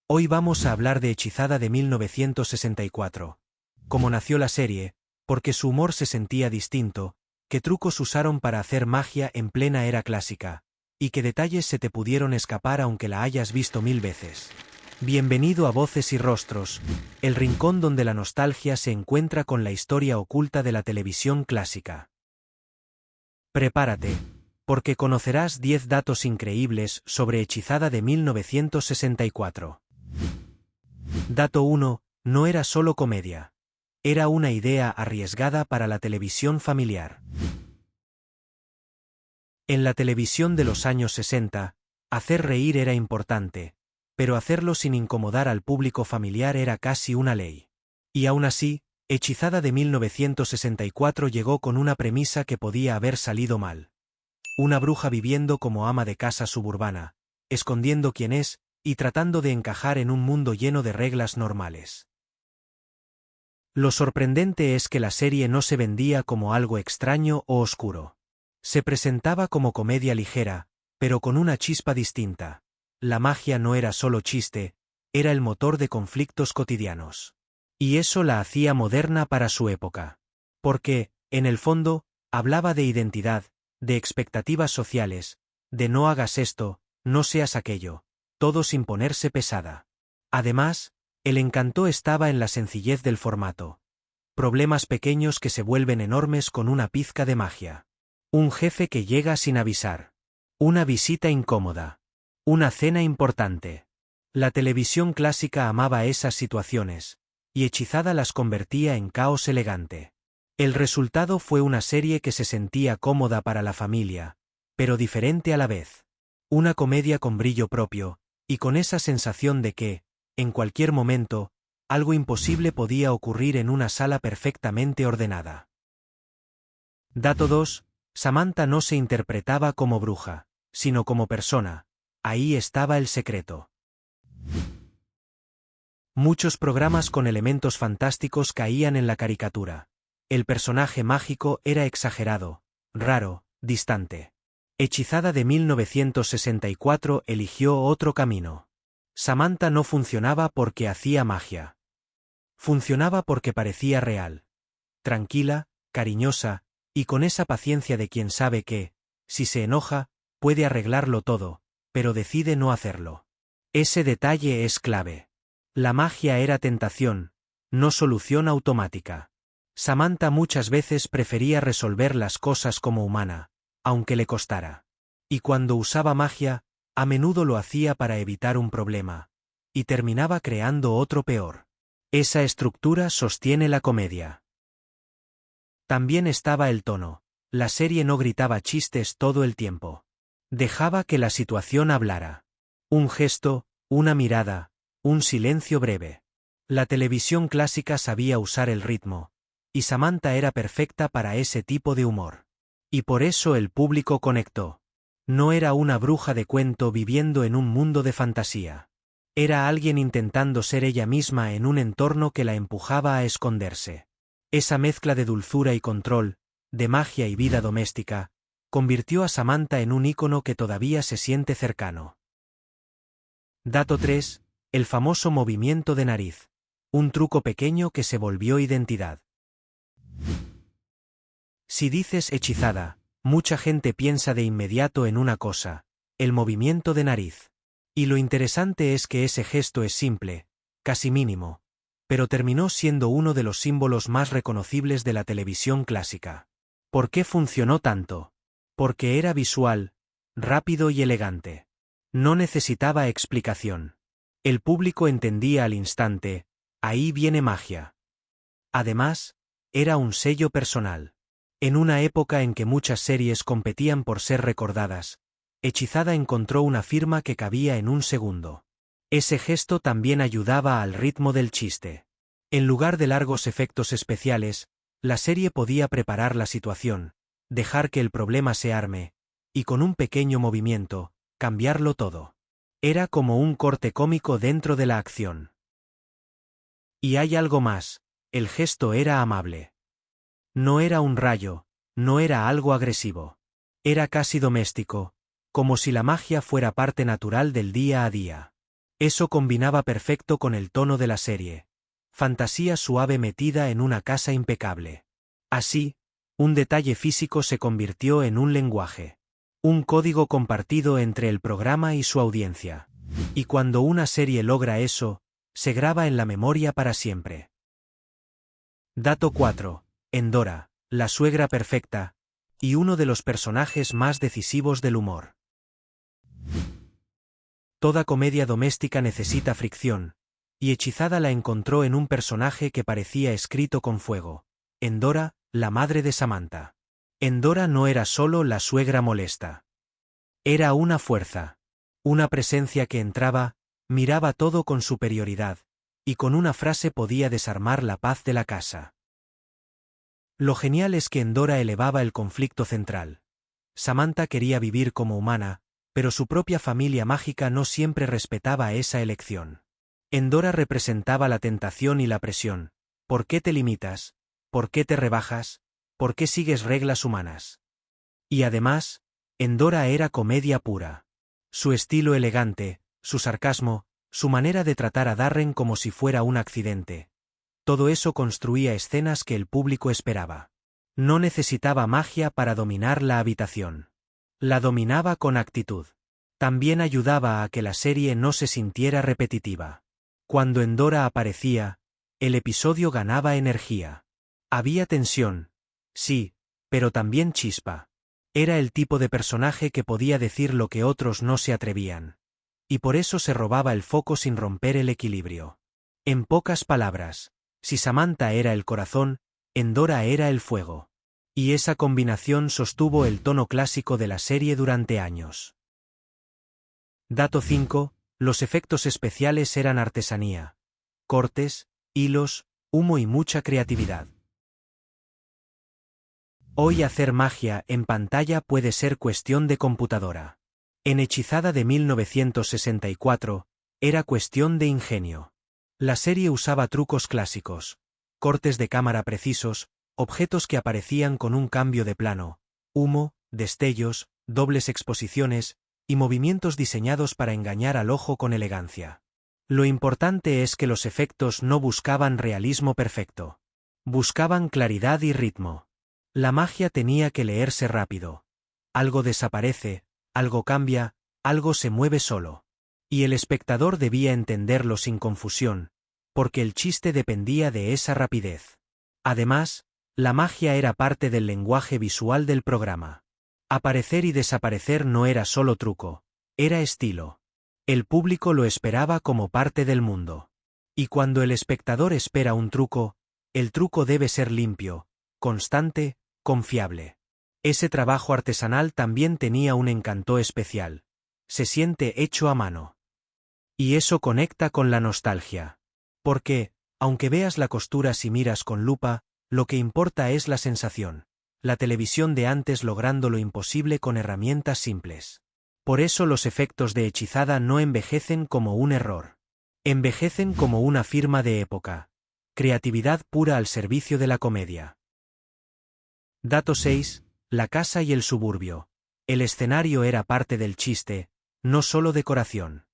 Hoy vamos a hablar de Hechizada de 1964. Cómo nació la serie, porque su humor se sentía distinto, qué trucos usaron para hacer magia en plena era clásica, y qué detalles se te pudieron escapar aunque la hayas visto 1000 veces. Bienvenido a Voces y Rostros, el rincón donde la nostalgia se encuentra con la historia oculta de la televisión clásica. Prepárate, porque conocerás 10 datos increíbles sobre Hechizada de 1964. Dato 1. No era solo comedia. Era una idea arriesgada para la televisión familiar. En la televisión de los años 60, hacer reír era importante, pero hacerlo sin incomodar al público familiar era casi una ley. Y aún así, Hechizada de 1964 llegó con una premisa que podía haber salido mal. Una bruja viviendo como ama de casa suburbana, escondiendo quién es, y tratando de encajar en un mundo lleno de reglas normales. Lo sorprendente es que la serie no se vendía como algo extraño o oscuro. Se presentaba como comedia ligera, pero con una chispa distinta. La magia no era solo chiste, era el motor de conflictos cotidianos. Y eso la hacía moderna para su época. Porque, en el fondo, hablaba de identidad, de expectativas sociales, de no hagas esto, no seas aquello, todo sin ponerse pesada. Además, el encanto estaba en la sencillez del formato. Problemas pequeños que se vuelven enormes con una pizca de magia. Un jefe que llega sin avisar. Una visita incómoda. Una cena importante. La televisión clásica amaba esas situaciones, y Hechizada las convertía en caos elegante. El resultado fue una serie que se sentía cómoda para la familia, pero diferente a la vez. Una comedia con brillo propio, y con esa sensación de que, en cualquier momento, algo imposible podía ocurrir en una sala perfectamente ordenada. Dato 2. Samantha no se interpretaba como bruja, sino como persona. Ahí estaba el secreto. Muchos programas con elementos fantásticos caían en la caricatura. El personaje mágico era exagerado, raro, distante. Hechizada de 1964 eligió otro camino. Samantha no funcionaba porque hacía magia. Funcionaba porque parecía real. Tranquila, cariñosa, y con esa paciencia de quien sabe que, si se enoja, puede arreglarlo todo, pero decide no hacerlo. Ese detalle es clave. La magia era tentación, no solución automática. Samantha muchas veces prefería resolver las cosas como humana, aunque le costara. Y cuando usaba magia, a menudo lo hacía para evitar un problema, y terminaba creando otro peor. Esa estructura sostiene la comedia. También estaba el tono. La serie no gritaba chistes todo el tiempo. Dejaba que la situación hablara. Un gesto, una mirada, un silencio breve. La televisión clásica sabía usar el ritmo, y Samantha era perfecta para ese tipo de humor. Y por eso el público conectó. No era una bruja de cuento viviendo en un mundo de fantasía. Era alguien intentando ser ella misma en un entorno que la empujaba a esconderse. Esa mezcla de dulzura y control, de magia y vida doméstica, convirtió a Samantha en un ícono que todavía se siente cercano. Dato 3. El famoso movimiento de nariz. Un truco pequeño que se volvió identidad. Si dices Hechizada, mucha gente piensa de inmediato en una cosa, el movimiento de nariz. Y lo interesante es que ese gesto es simple, casi mínimo, pero terminó siendo uno de los símbolos más reconocibles de la televisión clásica. ¿Por qué funcionó tanto? Porque era visual, rápido y elegante. No necesitaba explicación. El público entendía al instante, ahí viene magia. Además, era un sello personal. En una época en que muchas series competían por ser recordadas, Hechizada encontró una firma que cabía en un segundo. Ese gesto también ayudaba al ritmo del chiste. En lugar de largos efectos especiales, la serie podía preparar la situación, dejar que el problema se arme, y con un pequeño movimiento, cambiarlo todo. Era como un corte cómico dentro de la acción. Y hay algo más, el gesto era amable. No era un rayo, no era algo agresivo. Era casi doméstico, como si la magia fuera parte natural del día a día. Eso combinaba perfecto con el tono de la serie. Fantasía suave metida en una casa impecable. Así, un detalle físico se convirtió en un lenguaje. Un código compartido entre el programa y su audiencia. Y cuando una serie logra eso, se graba en la memoria para siempre. Dato 4. Endora, la suegra perfecta, y uno de los personajes más decisivos del humor. Toda comedia doméstica necesita fricción, y Hechizada la encontró en un personaje que parecía escrito con fuego. Endora, la madre de Samantha. Endora no era solo la suegra molesta. Era una fuerza. Una presencia que entraba, miraba todo con superioridad, y con una frase podía desarmar la paz de la casa. Lo genial es que Endora elevaba el conflicto central. Samantha quería vivir como humana, pero su propia familia mágica no siempre respetaba esa elección. Endora representaba la tentación y la presión. ¿Por qué te limitas? ¿Por qué te rebajas? ¿Por qué sigues reglas humanas? Y además, Endora era comedia pura. Su estilo elegante, su sarcasmo, su manera de tratar a Darren como si fuera un accidente. Todo eso construía escenas que el público esperaba. No necesitaba magia para dominar la habitación. La dominaba con actitud. También ayudaba a que la serie no se sintiera repetitiva. Cuando Endora aparecía, el episodio ganaba energía. Había tensión, sí, pero también chispa. Era el tipo de personaje que podía decir lo que otros no se atrevían. Y por eso se robaba el foco sin romper el equilibrio. En pocas palabras, si Samantha era el corazón, Endora era el fuego. Y esa combinación sostuvo el tono clásico de la serie durante años. Dato 5. Los efectos especiales eran artesanía. Cortes, hilos, humo y mucha creatividad. Hoy hacer magia en pantalla puede ser cuestión de computadora. En Hechizada de 1964, era cuestión de ingenio. La serie usaba trucos clásicos, cortes de cámara precisos, objetos que aparecían con un cambio de plano, humo, destellos, dobles exposiciones, y movimientos diseñados para engañar al ojo con elegancia. Lo importante es que los efectos no buscaban realismo perfecto. Buscaban claridad y ritmo. La magia tenía que leerse rápido. Algo desaparece, algo cambia, algo se mueve solo. Y el espectador debía entenderlo sin confusión, porque el chiste dependía de esa rapidez. Además, la magia era parte del lenguaje visual del programa. Aparecer y desaparecer no era solo truco, era estilo. El público lo esperaba como parte del mundo. Y cuando el espectador espera un truco, el truco debe ser limpio, constante, confiable. Ese trabajo artesanal también tenía un encanto especial. Se siente hecho a mano. Y eso conecta con la nostalgia. Porque, aunque veas la costura si miras con lupa, lo que importa es la sensación. La televisión de antes logrando lo imposible con herramientas simples. Por eso los efectos de Hechizada no envejecen como un error. Envejecen como una firma de época. Creatividad pura al servicio de la comedia. Dato 6. La casa y el suburbio. El escenario era parte del chiste, no solo decoración.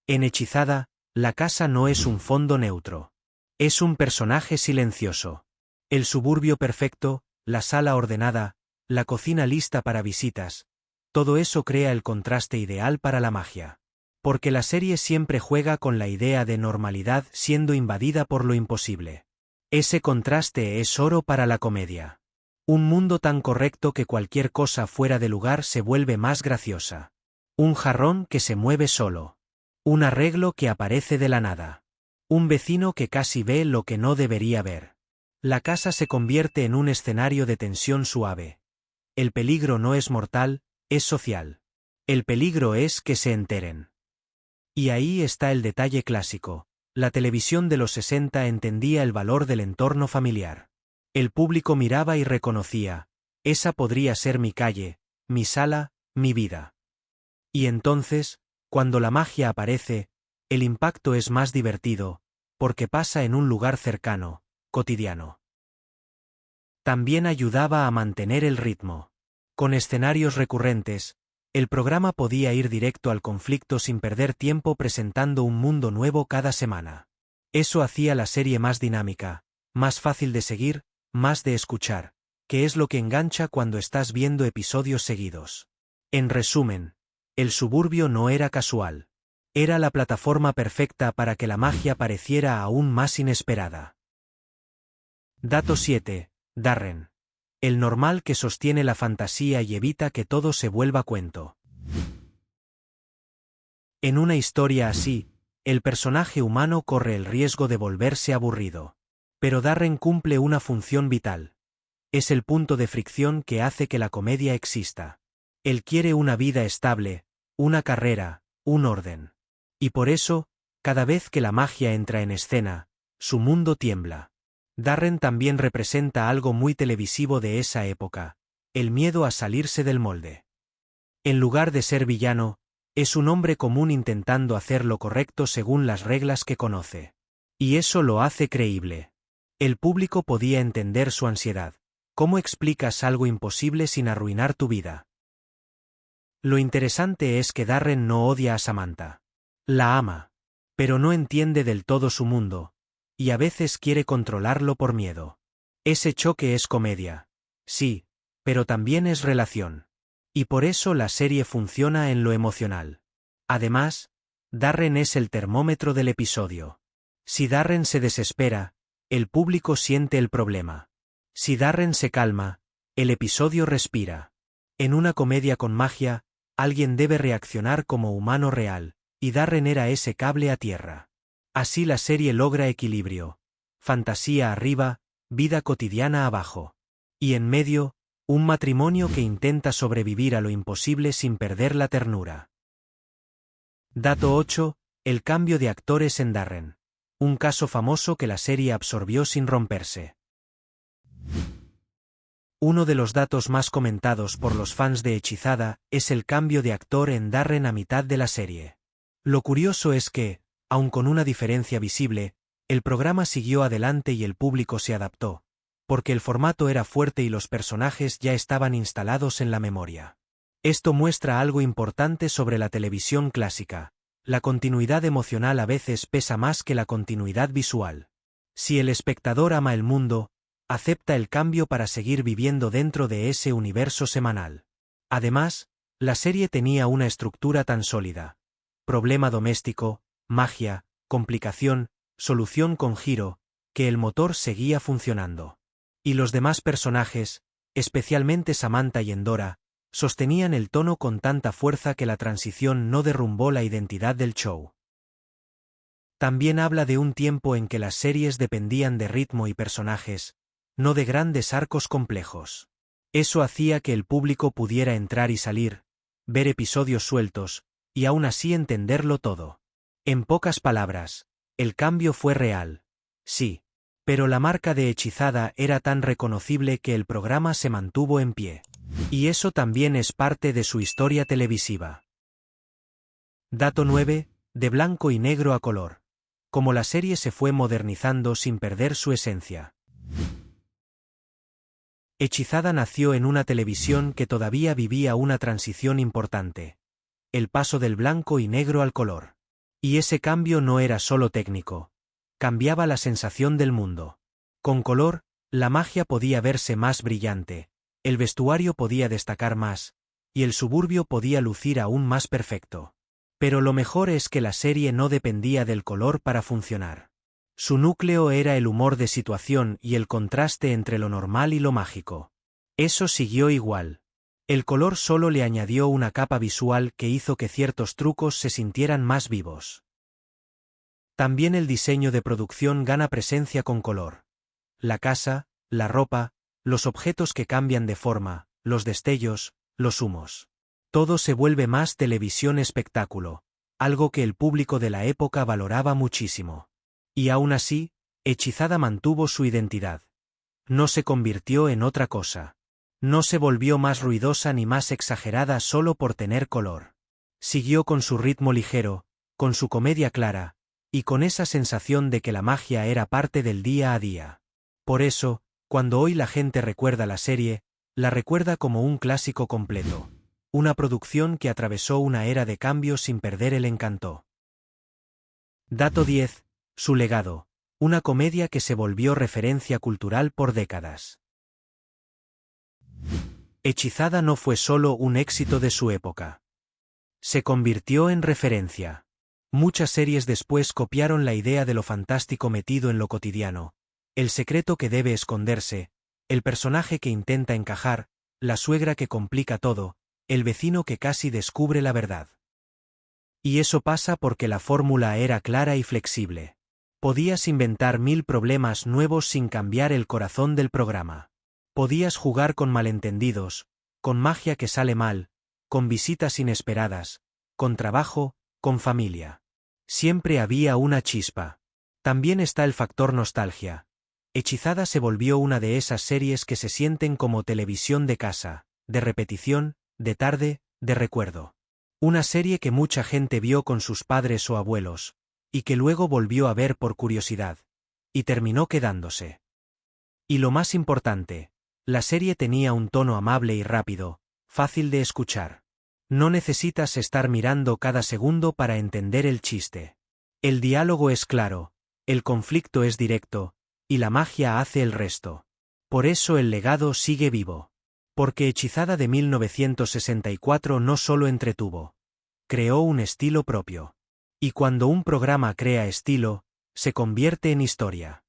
En Hechizada, la casa no es un fondo neutro. Es un personaje silencioso. El suburbio perfecto, la sala ordenada, la cocina lista para visitas, todo eso crea el contraste ideal para la magia. Porque la serie siempre juega con la idea de normalidad siendo invadida por lo imposible. Ese contraste es oro para la comedia. Un mundo tan correcto que cualquier cosa fuera de lugar se vuelve más graciosa. Un jarrón que se mueve solo. Un arreglo que aparece de la nada. Un vecino que casi ve lo que no debería ver. La casa se convierte en un escenario de tensión suave. El peligro no es mortal, es social. El peligro es que se enteren. Y ahí está el detalle clásico. La televisión de los 60 entendía el valor del entorno familiar. El público miraba y reconocía, esa podría ser mi calle, mi sala, mi vida. Y entonces, cuando la magia aparece, el impacto es más divertido, porque pasa en un lugar cercano, cotidiano. También ayudaba a mantener el ritmo. Con escenarios recurrentes, El programa podía ir directo al conflicto sin perder tiempo presentando un mundo nuevo cada semana. Eso hacía la serie más dinámica, más fácil de seguir, más de escuchar, que es lo que engancha cuando estás viendo episodios seguidos. En resumen, El suburbio no era casual. Era la plataforma perfecta para que la magia pareciera aún más inesperada. Dato 7. Darren. El normal que sostiene la fantasía y evita que todo se vuelva cuento. En una historia así, el personaje humano corre el riesgo de volverse aburrido. Pero Darren cumple una función vital. Es el punto de fricción que hace que la comedia exista. Él quiere una vida estable, una carrera, un orden. Y por eso, cada vez que la magia entra en escena, su mundo tiembla. Darren también representa algo muy televisivo de esa época, el miedo a salirse del molde. En lugar de ser villano, es un hombre común intentando hacer lo correcto según las reglas que conoce. Y eso lo hace creíble. El público podía entender su ansiedad. ¿Cómo explicas algo imposible sin arruinar tu vida? Lo interesante es que Darren no odia a Samantha. La ama. Pero no entiende del todo su mundo, y a veces quiere controlarlo por miedo. Ese choque es comedia. Sí, pero también es relación. Y por eso la serie funciona en lo emocional. Además, Darren es el termómetro del episodio. Si Darren se desespera, el público siente el problema. Si Darren se calma, el episodio respira. En una comedia con magia, alguien debe reaccionar como humano real, y Darren era ese cable a tierra. Así la serie logra equilibrio. Fantasía arriba, vida cotidiana abajo. Y en medio, un matrimonio que intenta sobrevivir a lo imposible sin perder la ternura. Dato 8. El cambio de actores en Darren. Un caso famoso que la serie absorbió sin romperse. Uno de los datos más comentados por los fans de Hechizada es el cambio de actor en Darren a mitad de la serie. Lo curioso es que, aun con una diferencia visible, el programa siguió adelante y el público se adaptó, porque el formato era fuerte y los personajes ya estaban instalados en la memoria. Esto muestra algo importante sobre la televisión clásica. La continuidad emocional a veces pesa más que la continuidad visual. Si el espectador ama el mundo, acepta el cambio para seguir viviendo dentro de ese universo semanal. Además, la serie tenía una estructura tan sólida. Problema doméstico, magia, complicación, solución con giro, que el motor seguía funcionando. Y los demás personajes, especialmente Samantha y Endora, sostenían el tono con tanta fuerza que la transición no derrumbó la identidad del show. También habla de un tiempo en que las series dependían de ritmo y personajes, no de grandes arcos complejos. Eso hacía que el público pudiera entrar y salir, ver episodios sueltos, y aún así entenderlo todo. En pocas palabras, el cambio fue real. Sí. Pero la marca de Hechizada era tan reconocible que el programa se mantuvo en pie. Y eso también es parte de su historia televisiva. Dato 9. De blanco y negro a color. Como la serie se fue modernizando sin perder su esencia. Hechizada nació en una televisión que todavía vivía una transición importante. El paso del blanco y negro al color. Y ese cambio no era solo técnico. Cambiaba la sensación del mundo. Con color, la magia podía verse más brillante, el vestuario podía destacar más, y el suburbio podía lucir aún más perfecto. Pero lo mejor es que la serie no dependía del color para funcionar. Su núcleo era el humor de situación y el contraste entre lo normal y lo mágico. Eso siguió igual. El color solo le añadió una capa visual que hizo que ciertos trucos se sintieran más vivos. También el diseño de producción gana presencia con color. La casa, la ropa, los objetos que cambian de forma, los destellos, los humos. Todo se vuelve más televisión espectáculo, algo que el público de la época valoraba muchísimo. Y aún así, Hechizada mantuvo su identidad. No se convirtió en otra cosa. No se volvió más ruidosa ni más exagerada solo por tener color. Siguió con su ritmo ligero, con su comedia clara, y con esa sensación de que la magia era parte del día a día. Por eso, cuando hoy la gente recuerda la serie, la recuerda como un clásico completo. una producción que atravesó una era de cambios sin perder el encanto. Dato 10. Su legado. Una comedia que se volvió referencia cultural por décadas. Hechizada no fue solo un éxito de su época. Se convirtió en referencia. Muchas series después copiaron la idea de lo fantástico metido en lo cotidiano, el secreto que debe esconderse, el personaje que intenta encajar, la suegra que complica todo, el vecino que casi descubre la verdad. Y eso pasa porque la fórmula era clara y flexible. Podías inventar 1000 problemas nuevos sin cambiar el corazón del programa. Podías jugar con malentendidos, con magia que sale mal, con visitas inesperadas, con trabajo, con familia. Siempre había una chispa. También está el factor nostalgia. Hechizada se volvió una de esas series que se sienten como televisión de casa, de repetición, de tarde, de recuerdo. Una serie que mucha gente vio con sus padres o abuelos, y que luego volvió a ver por curiosidad, y terminó quedándose. Y lo más importante, la serie tenía un tono amable y rápido, fácil de escuchar. No necesitas estar mirando cada segundo para entender el chiste. El diálogo es claro, el conflicto es directo, y la magia hace el resto. Por eso el legado sigue vivo. Porque Hechizada de 1964 no solo entretuvo. Creó un estilo propio. Y cuando un programa crea estilo, se convierte en historia.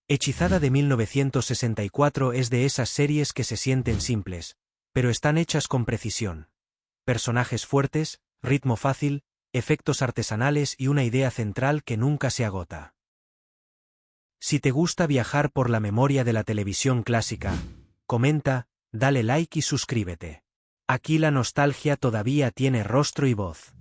Hechizada de 1964 es de esas series que se sienten simples, pero están hechas con precisión. Personajes fuertes, ritmo fácil, efectos artesanales y una idea central que nunca se agota. Si te gusta viajar por la memoria de la televisión clásica, comenta, dale like y suscríbete. Aquí la nostalgia todavía tiene rostro y voz.